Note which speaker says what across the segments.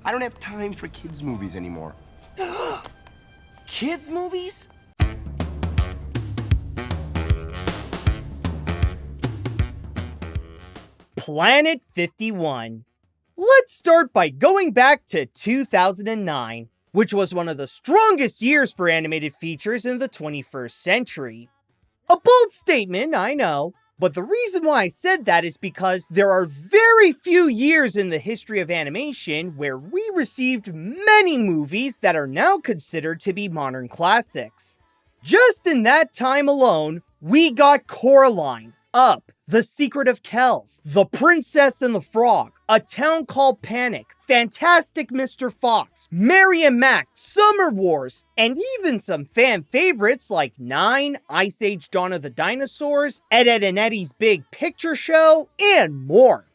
Speaker 1: I don't have time for kids' movies anymore. Kids' movies?
Speaker 2: Planet 51. Let's start by going back to 2009, which was one of the strongest years for animated features in the 21st century. A bold statement, I know, but the reason why I said that is because there are very few years in the history of animation where we received many movies that are now considered to be modern classics. Just in that time alone, we got Coraline, Up, The Secret of Kells, The Princess and the Frog, A Town Called Panic, Fantastic Mr. Fox, Mary and Max, Summer Wars, and even some fan favorites like Nine, Ice Age Dawn of the Dinosaurs, Ed, Edd and Eddy's Big Picture Show, and more.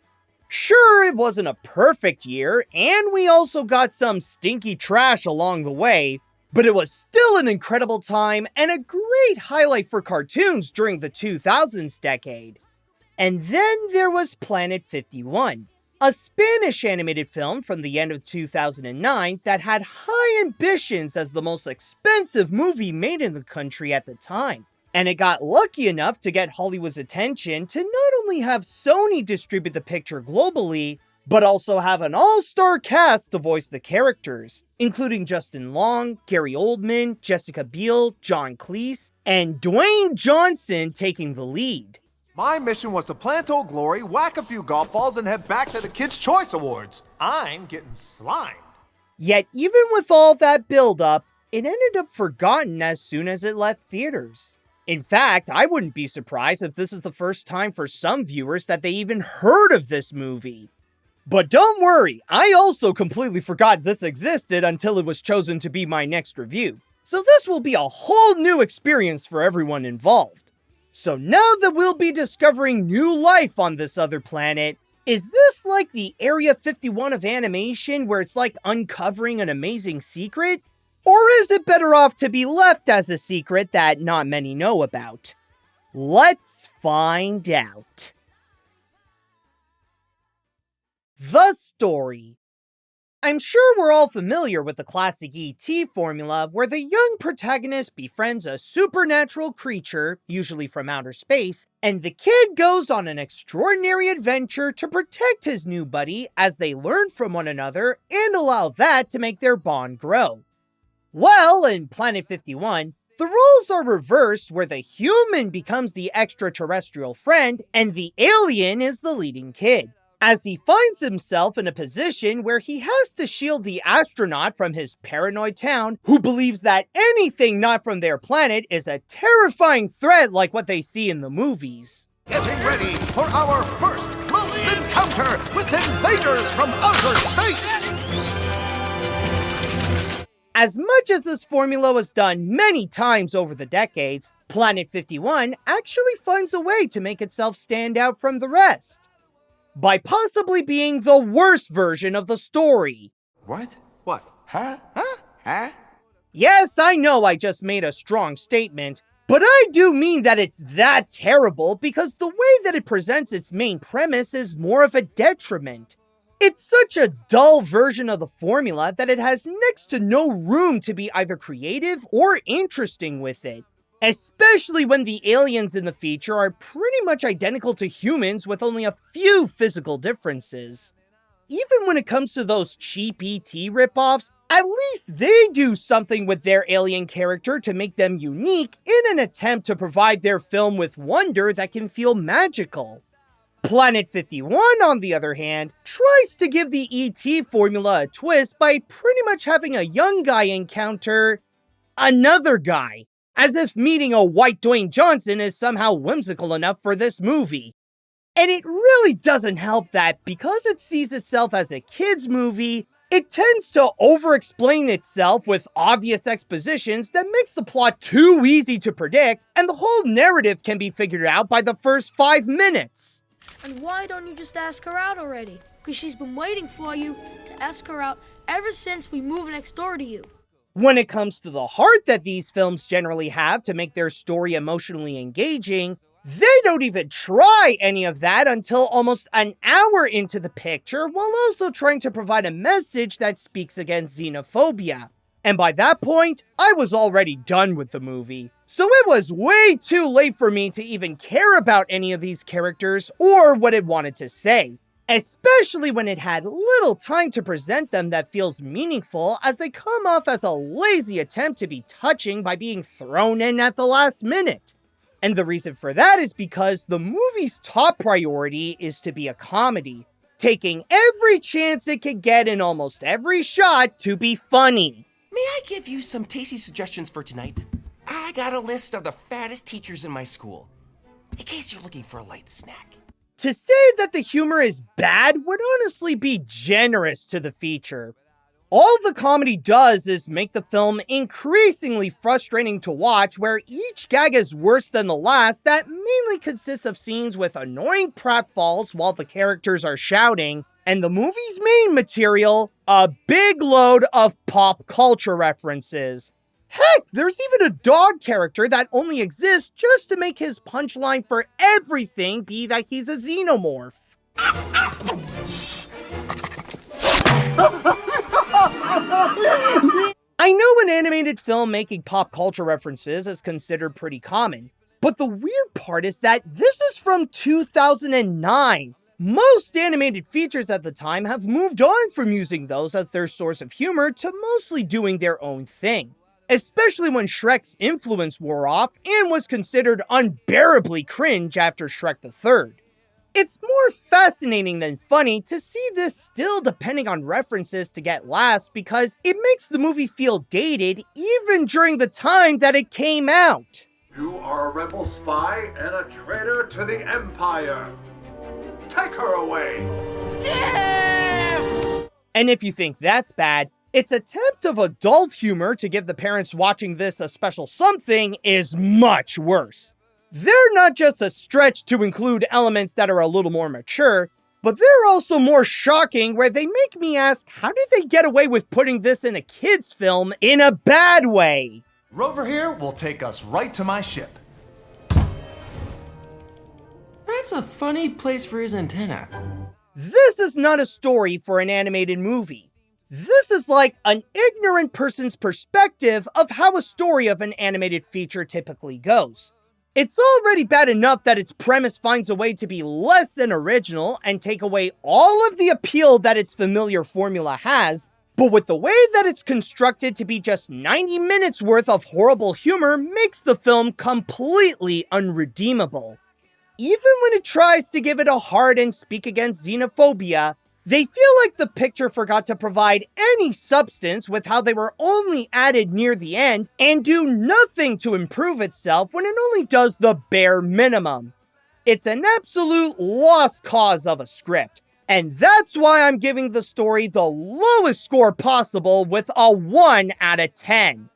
Speaker 2: Sure, it wasn't a perfect year, and we also got some stinky trash along the way, but it was still an incredible time and a great highlight for cartoons during the 2000s decade. And then there was Planet 51, a Spanish animated film from the end of 2009 that had high ambitions as the most expensive movie made in the country at the time. And it got lucky enough to get Hollywood's attention to not only have Sony distribute the picture globally, but also have an all-star cast to voice the characters, including Justin Long, Gary Oldman, Jessica Biel, John Cleese, and Dwayne Johnson taking the lead.
Speaker 3: My mission was to plant Old Glory, whack a few golf balls, and head back to the Kids' Choice Awards. I'm getting slimed.
Speaker 2: Yet even with all that build-up, it ended up forgotten as soon as it left theaters. In fact, I wouldn't be surprised if this is the first time for some viewers that they even heard of this movie. But don't worry, I also completely forgot this existed until it was chosen to be my next review. So this will be a whole new experience for everyone involved. So now that we'll be discovering new life on this other planet, is this like the Area 51 of animation where it's like uncovering an amazing secret? Or is it better off to be left as a secret that not many know about? Let's find out. The story. I'm sure we're all familiar with the classic E.T. formula where the young protagonist befriends a supernatural creature, usually from outer space, and the kid goes on an extraordinary adventure to protect his new buddy as they learn from one another and allow that to make their bond grow. Well, in Planet 51, the roles are reversed where the human becomes the extraterrestrial friend and the alien is the leading kid, as he finds himself in a position where he has to shield the astronaut from his paranoid town who believes that anything not from their planet is a terrifying threat like what they see in the movies.
Speaker 3: Getting ready for our first close encounter with invaders from outer space!
Speaker 2: As much as this formula was done many times over the decades, Planet 51 actually finds a way to make itself stand out from the rest, by possibly being the worst version of the story.
Speaker 3: What? What? Huh? Huh? Huh?
Speaker 2: Yes, I know I just made a strong statement, but I do mean that it's that terrible because the way that it presents its main premise is more of a detriment. It's such a dull version of the formula that it has next to no room to be either creative or interesting with it. Especially when the aliens in the feature are pretty much identical to humans with only a few physical differences. Even when it comes to those cheap E.T. ripoffs, at least they do something with their alien character to make them unique in an attempt to provide their film with wonder that can feel magical. Planet 51, on the other hand, tries to give the E.T. formula a twist by pretty much having a young guy encounter another guy, as if meeting a white Dwayne Johnson is somehow whimsical enough for this movie. And it really doesn't help that because it sees itself as a kid's movie, it tends to over-explain itself with obvious expositions that makes the plot too easy to predict, and the whole narrative can be figured out by the first 5 minutes.
Speaker 4: And why don't you just ask her out already? Because she's been waiting for you to ask her out ever since we moved next door to you.
Speaker 2: When it comes to the heart that these films generally have to make their story emotionally engaging, They don't even try any of that until almost an hour into the picture, while also trying to provide a message that speaks against xenophobia. And by that point, I was already done with the movie. So it was way too late for me to even care about any of these characters or what it wanted to say. Especially when it had little time to present them that feels meaningful, as they come off as a lazy attempt to be touching by being thrown in at the last minute. And the reason for that is because the movie's top priority is to be a comedy, taking every chance it could get in almost every shot to be funny.
Speaker 1: May I give you some tasty suggestions for tonight? I got a list of the fattest teachers in my school, in case you're looking for a light snack.
Speaker 2: To say that the humor is bad would honestly be generous to the feature. All the comedy does is make the film increasingly frustrating to watch, where each gag is worse than the last that mainly consists of scenes with annoying pratfalls while the characters are shouting, and the movie's main material, a big load of pop culture references. Heck, there's even a dog character that only exists just to make his punchline for everything be that he's a xenomorph. I know an animated film making pop culture references is considered pretty common, but the weird part is that this is from 2009. Most animated features at the time have moved on from using those as their source of humor to mostly doing their own thing. Especially when Shrek's influence wore off and was considered unbearably cringe after Shrek the Third. It's more fascinating than funny to see this still depending on references to get laughs, because it makes the movie feel dated even during the time that it came out.
Speaker 3: You are a rebel spy and a traitor to the Empire. Take her away.
Speaker 1: Skiff!
Speaker 2: And if you think that's bad, its attempt of adult humor to give the parents watching this a special something is much worse. They're not just a stretch to include elements that are a little more mature, but they're also more shocking, where they make me ask, how did they get away with putting this in a kid's film in a bad way?
Speaker 3: Rover here will take us right to my ship.
Speaker 1: That's a funny place for his antenna.
Speaker 2: This is not a story for an animated movie. This is like an ignorant person's perspective of how a story of an animated feature typically goes. It's already bad enough that its premise finds a way to be less than original and take away all of the appeal that its familiar formula has, but with the way that it's constructed to be just 90 minutes worth of horrible humor makes the film completely unredeemable. Even when it tries to give it a heart and speak against xenophobia, they feel like the picture forgot to provide any substance with how they were only added near the end, and do nothing to improve itself when it only does the bare minimum. It's an absolute lost cause of a script, and that's why I'm giving the story the lowest score possible with a 1 out of 10.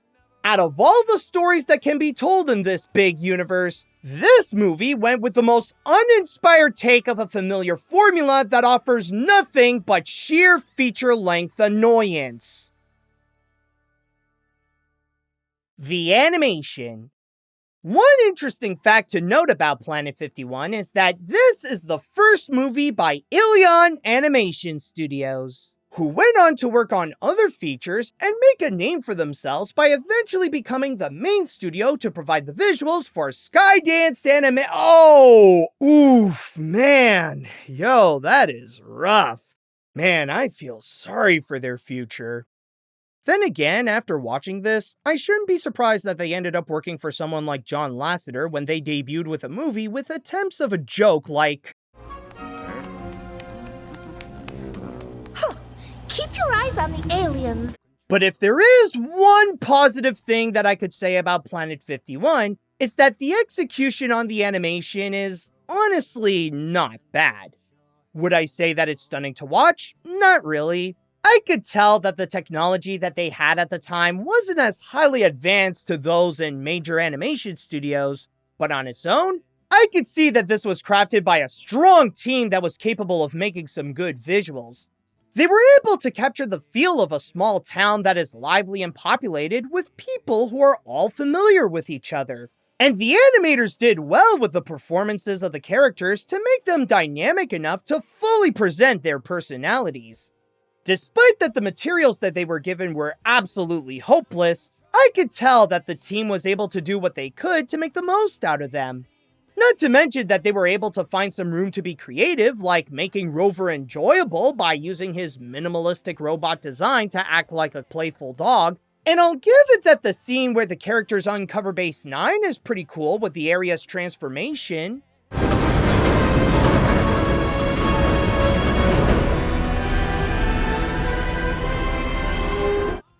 Speaker 2: Out of all the stories that can be told in this big universe, this movie went with the most uninspired take of a familiar formula that offers nothing but sheer feature-length annoyance. The animation. One interesting fact to note about Planet 51 is that this is the first movie by Ilion Animation Studios, who went on to work on other features and make a name for themselves by eventually becoming the main studio to provide the visuals for Skydance Anime. Oh, oof, man. Yo, that is rough. Man, I feel sorry for their future. Then again, after watching this, I shouldn't be surprised that they ended up working for someone like John Lasseter when they debuted with a movie with attempts of a joke like,
Speaker 5: keep your eyes on the aliens.
Speaker 2: But if there is one positive thing that I could say about Planet 51, it's that the execution on the animation is honestly not bad. Would I say that it's stunning to watch? Not really. I could tell that the technology that they had at the time wasn't as highly advanced to those in major animation studios, but on its own, I could see that this was crafted by a strong team that was capable of making some good visuals. They were able to capture the feel of a small town that is lively and populated with people who are all familiar with each other. And the animators did well with the performances of the characters to make them dynamic enough to fully present their personalities. Despite that the materials that they were given were absolutely hopeless, I could tell that the team was able to do what they could to make the most out of them. Not to mention that they were able to find some room to be creative, like making Rover enjoyable by using his minimalistic robot design to act like a playful dog. And I'll give it that the scene where the characters uncover Base 9 is pretty cool with the area's transformation.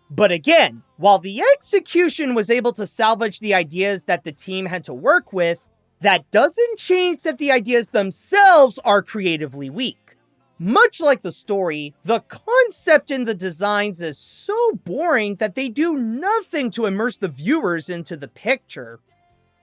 Speaker 2: But again, while the execution was able to salvage the ideas that the team had to work with, that doesn't change that the ideas themselves are creatively weak. Much like the story, the concept in the designs is so boring that they do nothing to immerse the viewers into the picture.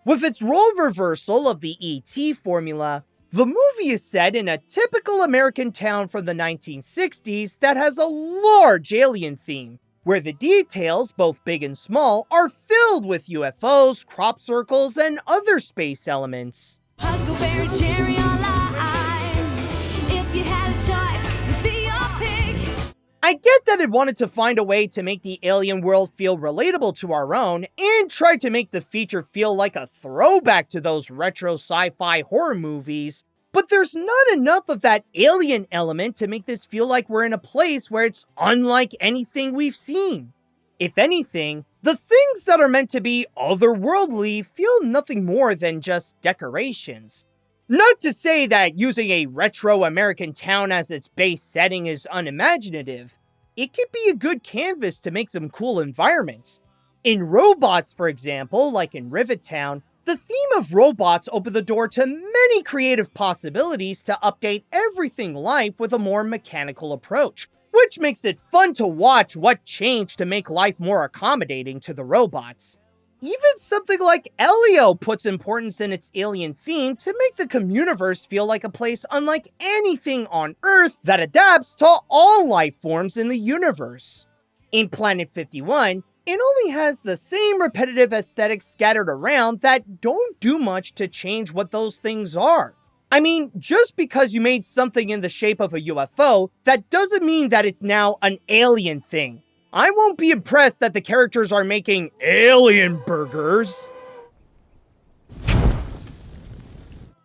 Speaker 2: With its role reversal of the E.T. formula, the movie is set in a typical American town from the 1960s that has a large alien theme, where the details, both big and small, are filled with UFOs, crop circles, and other space elements.
Speaker 6: Huckleberry cherry on lime. If you had a choice, you'd be your pick.
Speaker 2: I get that it wanted to find a way to make the alien world feel relatable to our own, and tried to make the feature feel like a throwback to those retro sci-fi horror movies, but there's not enough of that alien element to make this feel like we're in a place where it's unlike anything we've seen. If anything, the things that are meant to be otherworldly feel nothing more than just decorations. Not to say that using a retro American town as its base setting is unimaginative. It could be a good canvas to make some cool environments. In robots, for example, like in Rivet Town, the theme of robots opened the door to many creative possibilities to update everything life with a more mechanical approach, which makes it fun to watch what changed to make life more accommodating to the robots. Even something like Elio puts importance in its alien theme to make the communiverse feel like a place unlike anything on Earth that adapts to all life forms in the universe. In Planet 51, it only has the same repetitive aesthetics scattered around that don't do much to change what those things are. I mean, just because you made something in the shape of a UFO, that doesn't mean that it's now an alien thing. I won't be impressed that the characters are making alien burgers.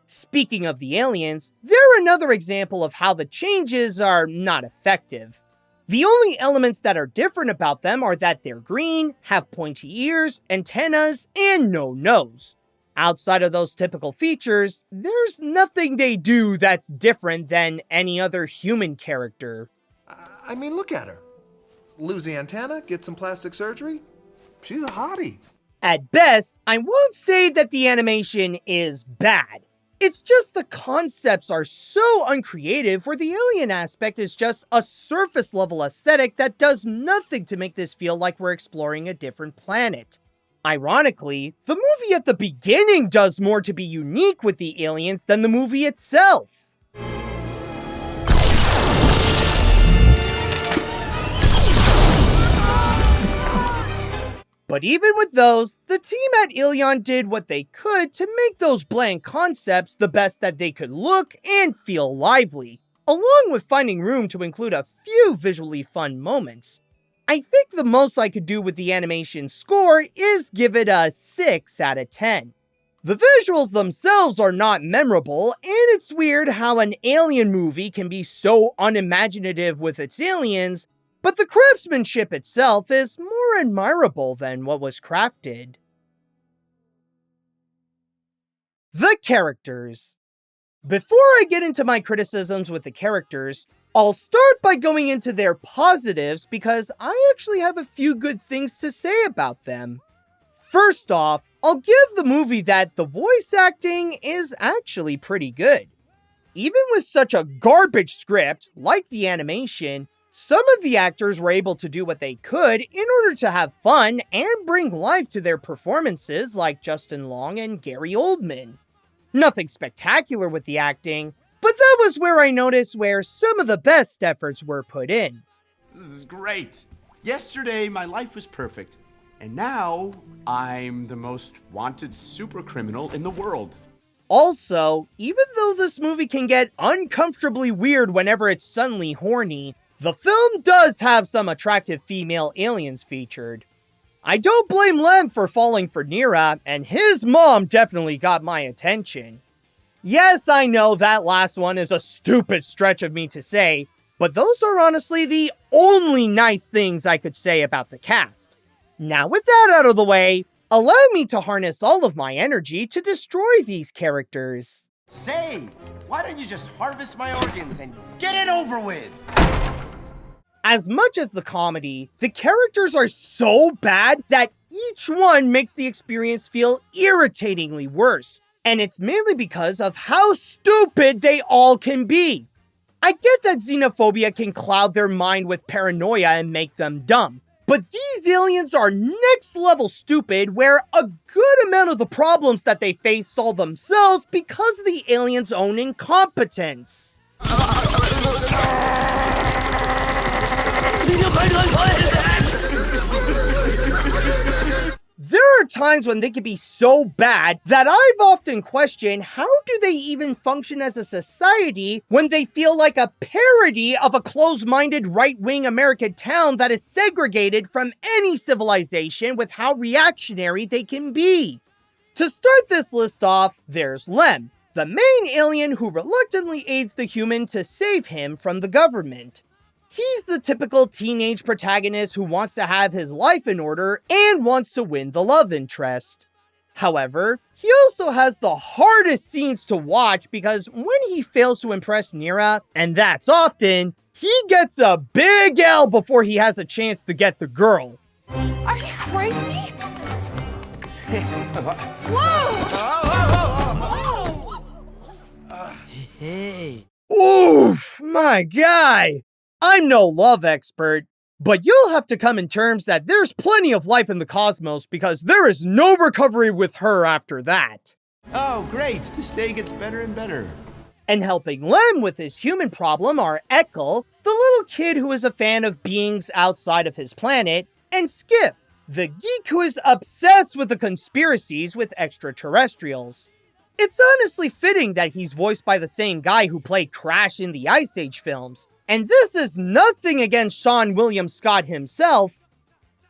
Speaker 2: Speaking of the aliens, they're another example of how the changes are not effective. The only elements that are different about them are that they're green, have pointy ears, antennas, and no nose. Outside of those typical features, there's nothing they do that's different than any other human character.
Speaker 3: I mean, look at her. Lose the antenna, get some plastic surgery. She's a hottie.
Speaker 2: At best, I won't say that the animation is bad. It's just the concepts are so uncreative where the alien aspect is just a surface level aesthetic that does nothing to make this feel like we're exploring a different planet. Ironically, the movie at the beginning does more to be unique with the aliens than the movie itself. But even with those, the team at Ilion did what they could to make those bland concepts the best that they could look and feel lively, along with finding room to include a few visually fun moments. I think the most I could do with the animation score is give it a 6 out of 10. The visuals themselves are not memorable, and it's weird how an alien movie can be so unimaginative with its aliens, but the craftsmanship itself is more admirable than what was crafted. The characters. Before I get into my criticisms with the characters, I'll start by going into their positives because I actually have a few good things to say about them. First off, I'll give the movie that the voice acting is actually pretty good. Even with such a garbage script, like the animation, some of the actors were able to do what they could in order to have fun and bring life to their performances, like Justin Long and Gary Oldman. Nothing spectacular with the acting, but that was where I noticed where some of the best efforts were put in.
Speaker 7: This is great. Yesterday, my life was perfect. And now, I'm the most wanted super criminal in the world.
Speaker 2: Also, even though this movie can get uncomfortably weird whenever it's suddenly horny, the film does have some attractive female aliens featured. I don't blame Lem for falling for Nira, and his mom definitely got my attention. Yes, I know that last one is a stupid stretch of me to say, but those are honestly the only nice things I could say about the cast. Now with that out of the way, allow me to harness all of my energy to destroy these characters.
Speaker 8: Say, why don't you just harvest my organs and get it over with?
Speaker 2: As much as the comedy, the characters are so bad that each one makes the experience feel irritatingly worse. And it's mainly because of how stupid they all can be. I get that xenophobia can cloud their mind with paranoia and make them dumb. But these aliens are next level stupid, where a good amount of the problems that they face solve themselves because of the aliens' own incompetence. There are times when they can be so bad that I've often questioned how do they even function as a society when they feel like a parody of a closed-minded right-wing American town that is segregated from any civilization with how reactionary they can be. To start this list off, there's Lem, the main alien who reluctantly aids the human to save him from the government. He's the typical teenage protagonist who wants to have his life in order and wants to win the love interest. However, he also has the hardest scenes to watch because when he fails to impress Nira, and that's often, he gets a big L before he has a chance to get the girl.
Speaker 6: Are you crazy?
Speaker 2: Hey. Oof, my guy. I'm no love expert, but you'll have to come in terms that there's plenty of life in the cosmos because there is no recovery with her after that.
Speaker 8: Oh, great. This day gets better and better.
Speaker 2: And helping Lem with his human problem are Ekkel, the little kid who is a fan of beings outside of his planet, and Skiff, the geek who is obsessed with the conspiracies with extraterrestrials. It's honestly fitting that he's voiced by the same guy who played Crash in the Ice Age films. And this is nothing against Sean William Scott himself,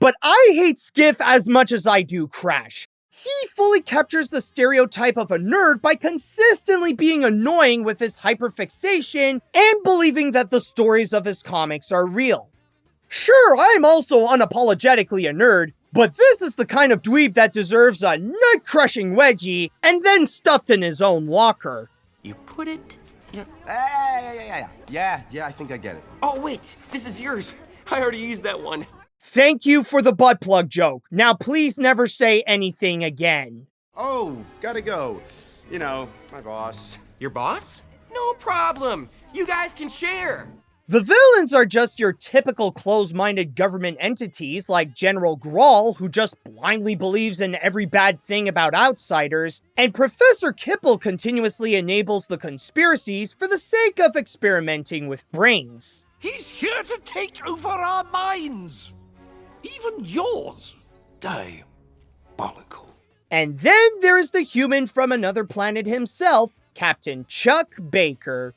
Speaker 2: but I hate Skiff as much as I do Crash. He fully captures the stereotype of a nerd by consistently being annoying with his hyperfixation and believing that the stories of his comics are real. Sure, I'm also unapologetically a nerd, but this is the kind of dweeb that deserves a nut-crushing wedgie and then stuffed in his own locker.
Speaker 1: You put it...
Speaker 8: Yeah, I think I get it.
Speaker 1: Oh, wait, this is yours. I already used that one.
Speaker 2: Thank you for the butt plug joke. Now please never say anything again.
Speaker 7: Oh, gotta go. You know, my boss.
Speaker 1: Your boss? No problem. You guys can share.
Speaker 2: The villains are just your typical closed-minded government entities like General Grawl, who just blindly believes in every bad thing about outsiders, and Professor Kipple continuously enables the conspiracies for the sake of experimenting with brains.
Speaker 9: He's here to take over our minds. Even yours. Diabolical.
Speaker 2: And then there is the human from another planet himself, Captain Chuck Baker.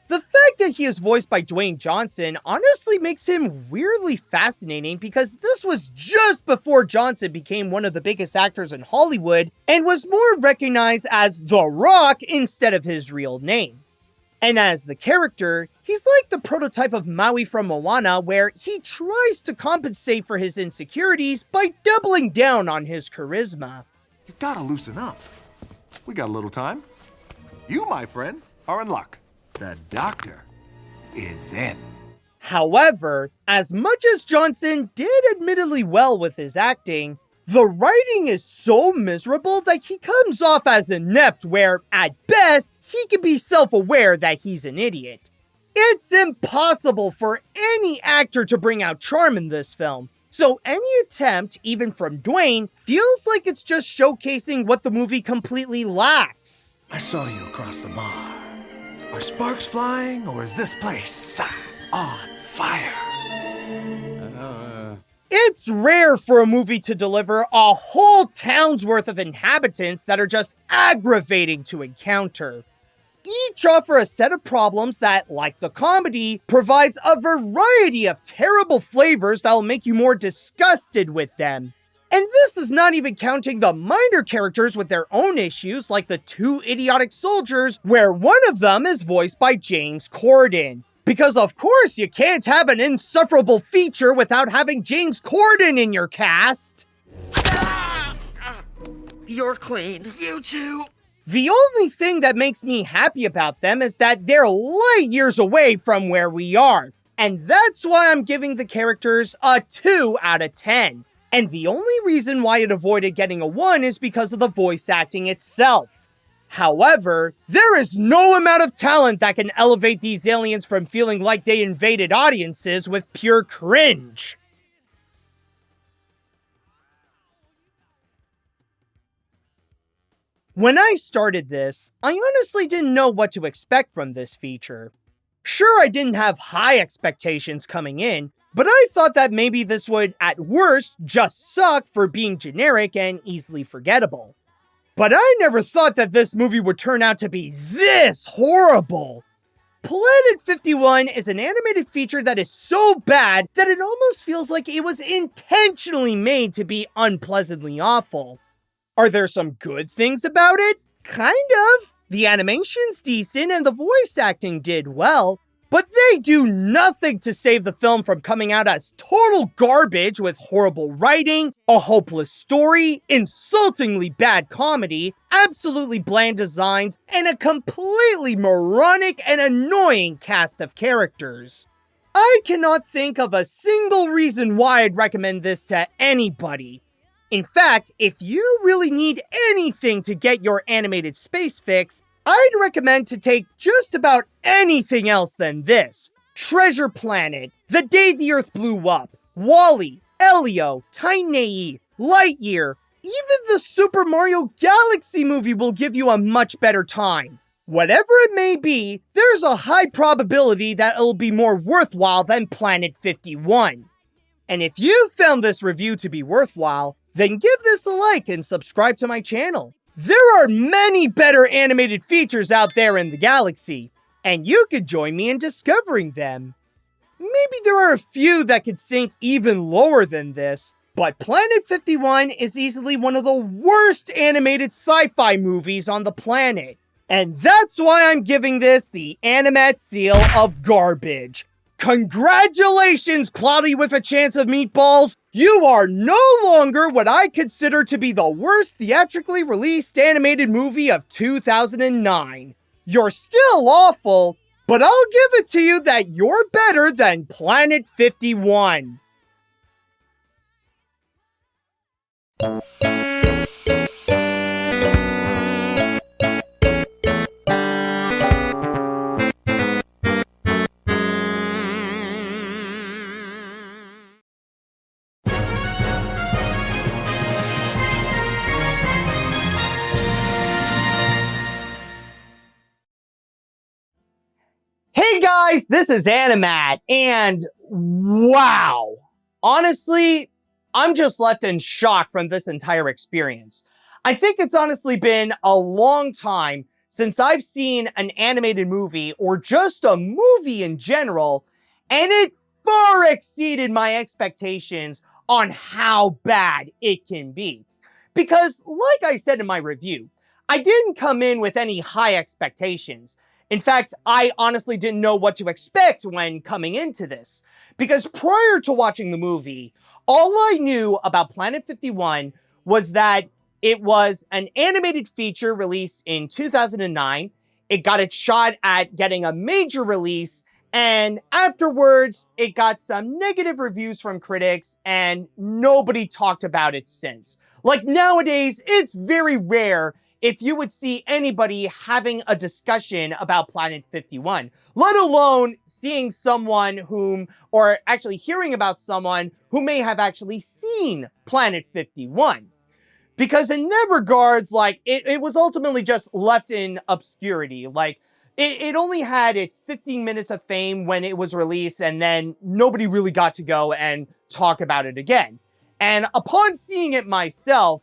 Speaker 2: The fact that he is voiced by Dwayne Johnson honestly makes him weirdly fascinating because this was just before Johnson became one of the biggest actors in Hollywood and was more recognized as The Rock instead of his real name. And as the character, he's like the prototype of Maui from Moana, where he tries to compensate for his insecurities by doubling down on his charisma.
Speaker 3: You gotta loosen up. We got a little time. You, my friend, are in luck. The doctor is in.
Speaker 2: However, as much as Johnson did admittedly well with his acting, the writing is so miserable that he comes off as inept where, at best, he can be self-aware that he's an idiot. It's impossible for any actor to bring out charm in this film, so any attempt, even from Dwayne, feels like it's just showcasing what the movie completely lacks.
Speaker 3: I saw you across the bar. Are sparks flying, or is this place on fire?
Speaker 2: It's rare for a movie to deliver a whole town's worth of inhabitants that are just aggravating to encounter. Each offer a set of problems that, like the comedy, provides a variety of terrible flavors that will make you more disgusted with them. And this is not even counting the minor characters with their own issues, like the two idiotic soldiers, where one of them is voiced by James Corden. Because of course you can't have an insufferable feature without having James Corden in your cast.
Speaker 9: You're clean. You too.
Speaker 2: The only thing that makes me happy about them is that they're light years away from where we are. And that's why I'm giving the characters a 2 out of 10. And the only reason why it avoided getting a 1 is because of the voice acting itself. However, there is no amount of talent that can elevate these aliens from feeling like they invaded audiences with pure cringe. When I started this, I honestly didn't know what to expect from this feature. Sure, I didn't have high expectations coming in, but I thought that maybe this would, at worst, just suck for being generic and easily forgettable. But I never thought that this movie would turn out to be this horrible. Planet 51 is an animated feature that is so bad that it almost feels like it was intentionally made to be unpleasantly awful. Are there some good things about it? Kind of. The animation's decent and the voice acting did well, but they do nothing to save the film from coming out as total garbage with horrible writing, a hopeless story, insultingly bad comedy, absolutely bland designs, and a completely moronic and annoying cast of characters. I cannot think of a single reason why I'd recommend this to anybody. In fact, if you really need anything to get your animated space fix, I'd recommend to take just about anything else than this. Treasure Planet, The Day the Earth Blew Up, WALL-E, Elio, Titan AE, Lightyear, even the Super Mario Galaxy movie will give you a much better time. Whatever it may be, there's a high probability that it'll be more worthwhile than Planet 51. And if you found this review to be worthwhile, then give this a like and subscribe to my channel. There are many better animated features out there in the galaxy, and you could join me in discovering them. Maybe there are a few that could sink even lower than this, but Planet 51 is easily one of the worst animated sci-fi movies on the planet. And that's why I'm giving this the Animat seal of garbage. Congratulations, Cloudy with a Chance of Meatballs! You are no longer what I consider to be the worst theatrically released animated movie of 2009. You're still awful, but I'll give it to you that you're better than Planet 51. Hey guys, this is Animat, and wow! Honestly, I'm just left in shock from this entire experience. I think it's honestly been a long time since I've seen an animated movie, or just a movie in general, and it far exceeded my expectations on how bad it can be. Because, like I said in my review, I didn't come in with any high expectations. In fact, I honestly didn't know what to expect when coming into this. Because prior to watching the movie, all I knew about Planet 51 was that it was an animated feature released in 2009. It got its shot at getting a major release, and afterwards, it got some negative reviews from critics, and nobody talked about it since. Like nowadays, it's very rare if you would see anybody having a discussion about Planet 51, let alone seeing someone or actually hearing about someone who may have actually seen Planet 51. Because in that regards, like, it was ultimately just left in obscurity. Like, it only had its 15 minutes of fame when it was released, and then nobody really got to go and talk about it again. And upon seeing it myself,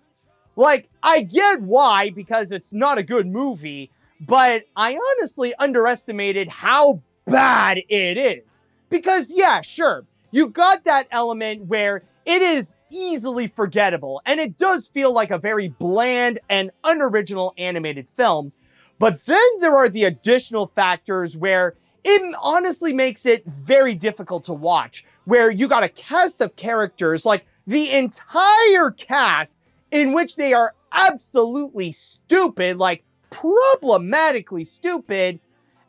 Speaker 2: like, I get why, because it's not a good movie, but I honestly underestimated how bad it is. Because, yeah, sure, you got that element where it is easily forgettable, and it does feel like a very bland and unoriginal animated film. But then there are the additional factors where it honestly makes it very difficult to watch, where you got a cast of characters, like the entire cast, in which they are absolutely stupid, like problematically stupid,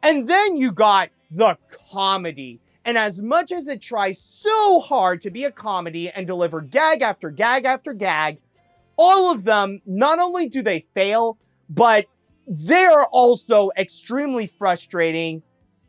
Speaker 2: and then you got the comedy. And as much as it tries so hard to be a comedy and deliver gag after gag after gag, all of them, not only do they fail, but they are also extremely frustrating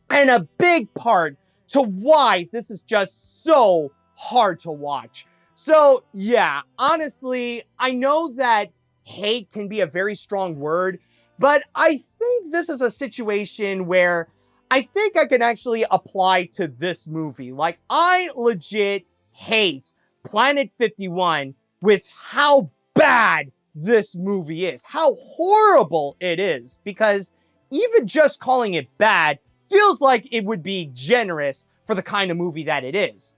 Speaker 2: and a big part to why this is just so hard to watch. So yeah, honestly, I know that hate can be a very strong word, but I think this is a situation where I think I can actually apply to this movie. Like, I legit hate Planet 51 with how bad this movie is, how horrible it is, because even just calling it bad feels like it would be generous for the kind of movie that it is.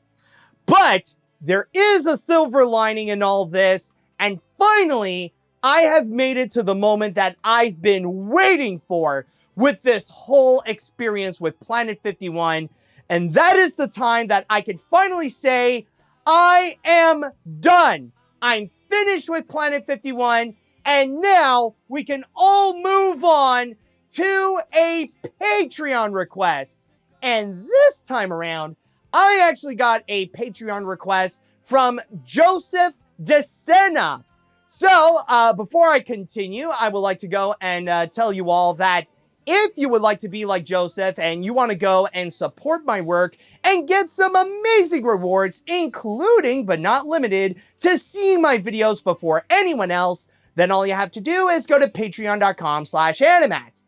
Speaker 2: But there is a silver lining in all this, and finally, I have made it to the moment that I've been waiting for with this whole experience with Planet 51, and that is the time that I can finally say, I am done. I'm finished with Planet 51, and now we can all move on to a Patreon request. And this time around, I actually got a Patreon request from Joseph DeSena. So, before I continue, I would like to go and tell you all that if you would like to be like Joseph and you want to go and support my work and get some amazing rewards, including but not limited to seeing my videos before anyone else, then all you have to do is go to patreon.com/animat.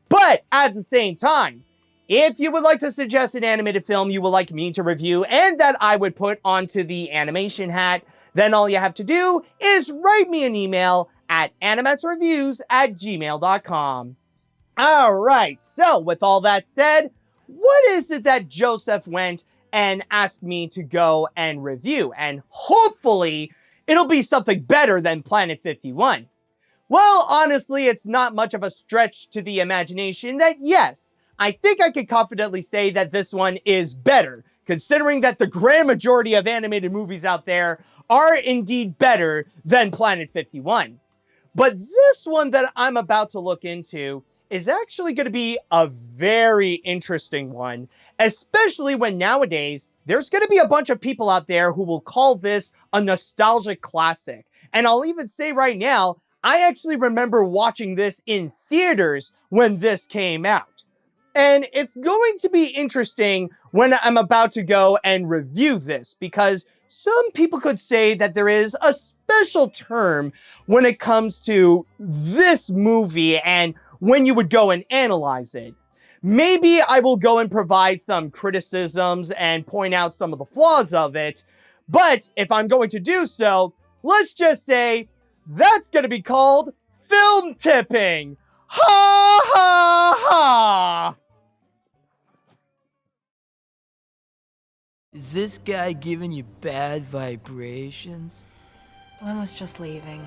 Speaker 2: But at the same time, if you would like to suggest an animated film you would like me to review and that I would put onto the animation hat, then all you have to do is write me an email at animatsreviews@gmail.com. All right, so with all that said, what is it that Joseph went and asked me to go and review? And hopefully, it'll be something better than Planet 51. Well, honestly, it's not much of a stretch to the imagination that, yes, I think I could confidently say that this one is better, considering that the grand majority of animated movies out there are indeed better than Planet 51. But this one that I'm about to look into is actually going to be a very interesting one, especially when nowadays there's going to be a bunch of people out there who will call this a nostalgic classic. And I'll even say right now, I actually remember watching this in theaters when this came out. And it's going to be interesting when I'm about to go and review this, because some people could say that there is a special term when it comes to this movie and when you would go and analyze it. Maybe I will go and provide some criticisms and point out some of the flaws of it, but if I'm going to do so, let's just say that's going to be called film tipping. Ha ha ha!
Speaker 10: Is this guy giving you bad vibrations?
Speaker 11: Glenn was just leaving.